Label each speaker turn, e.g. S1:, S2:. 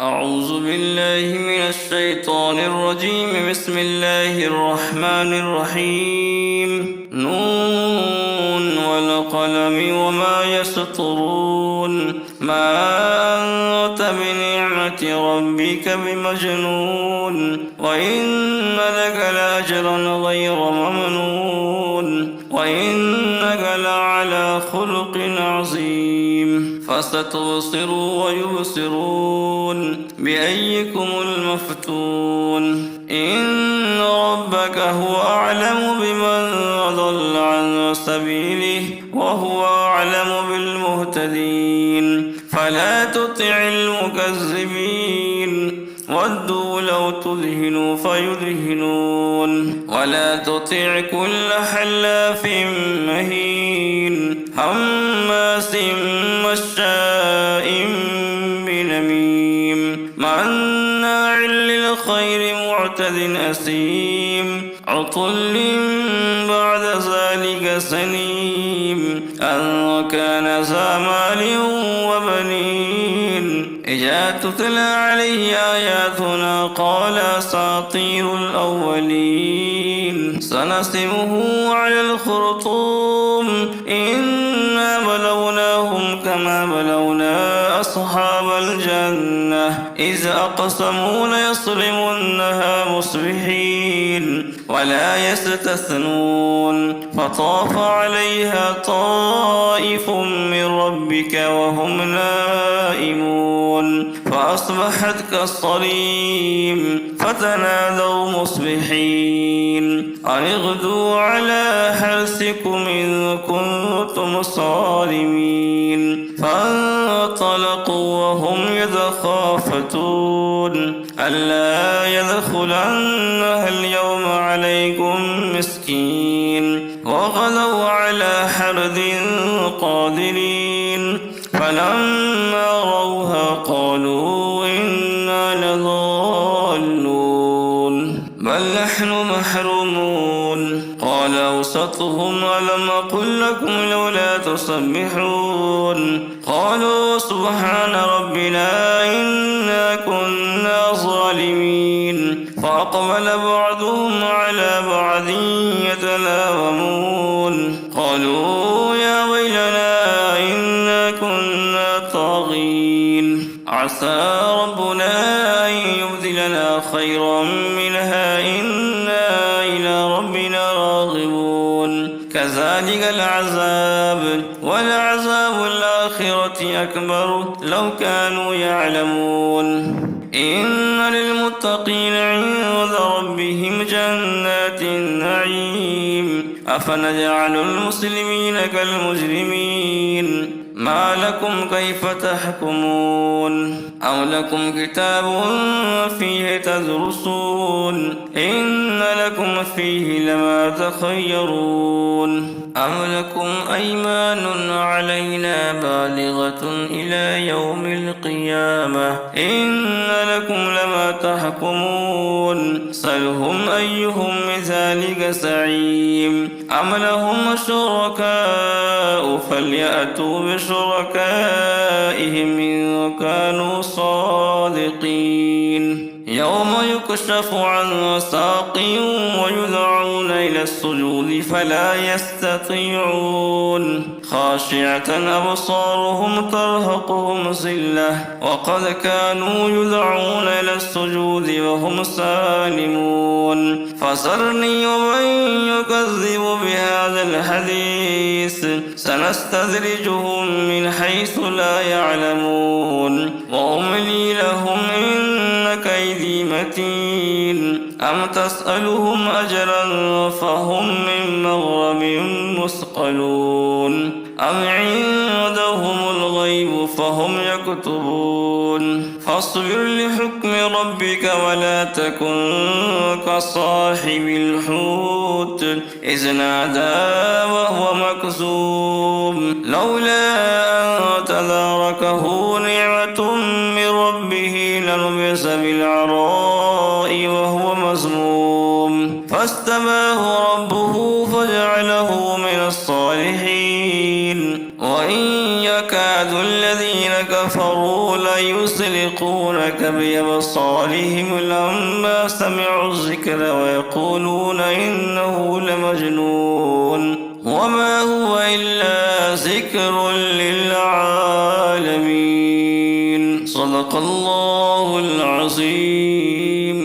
S1: أعوذ بالله من الشيطان الرجيم. بسم الله الرحمن الرحيم. نون والقلم وما يسطرون. ما أنت بنعمة ربك بمجنون، وإن لك لأجرا غير ممنون، وإنك لعلى خلق عظيم. فستبصر ويبصرون بأيكم المفتون. إن ربك هو أعلم بمن ضل عن سبيله وهو أعلم بالمهتدين. فلا تطع المكذبين، ودوا لو تدهنوا فيدهنون. ولا تطع كل حلاف مهين هماز مشاء بنميم مناع للخير معتد أثيم عتل بعد ذلك سنيم أن كان ذا مال وبنين. إذا تتلى عليه آياتنا قال أساطير الأولين. سنسمه على الخرطوم. إنا بلوناهم كما بلونا أصحاب الجنة إذ أقسموا ليصرمنها مصبحين ولا يستثنون. فطاف عليها طائف من ربك وهم نائمون فأصبحت كالصريم. فتنادوا مصبحين أن اغدوا على حرثكم إن كنتم صارمين. فانطلقوا وهم يتخافتون ألا يدخلنها اليوم عليكم مسكين. وغدوا على حرد قادرين. فلما روها قالوا إنا لضالون بل نحن محرومون. قال أوسطهم ألم أقل لكم لولا تسبحون. قالوا سبحان ربنا إنا كنا ظالمين. فأقبل بعضهم على بعض يتلاومون. قالوا يا ويلنا إنا كنا طاغين. عسى ربنا أن يبدلنا خيرا منها إنا إلى ربنا راغبون. كذلك العذاب ولعذاب الآخرة أكبر لو كانوا يعلمون. إن للمتقين عند ربهم جنات النعيم. أفنجعل المسلمين كالمجرمين؟ ما لكم كيف تحكمون؟ أم لكم كتاب فيه تدرسون؟ إن لكم فيه لما تخيرون. أم لكم أيمان علينا بالغة إلى يوم القيامة؟ إن لكم لما تحكمون. سلهم أيهم بذلك زعيم. أم لهم شركاء فليأتوا بشركائهم إن كانوا صادقين. يوم يكشف عن ساق ويدعون إلى السجود فلا يستطيعون. خاشعة أبصارهم ترهقهم ذلة وقد كانوا يدعون إلى السجود وهم سالمون. فذرني ومن يكذب بهذا الحديث سنستدرجهم من حيث لا يعلمون وأملي لهم إن كيدي متين. أم تسألهم أجرا فهم من مغرم مثقلون أم عندهم الغيب فهم يكتبون. فاصبر لحكم ربك ولا تكن كصاحب الحوت إذ نادى وهو مكذوب لولا أن تداركه نعمة من ربه للبث بالعراء وهو مذموم. فاجتباه ربه فجعله من الصالحين. وإن يكاد الذين كفروا كفروا ليزلقونك بأبصارهم لما سمعوا الذكر ويقولون إنه لمجنون وما هو إلا ذكر للعالمين. صدق الله العظيم.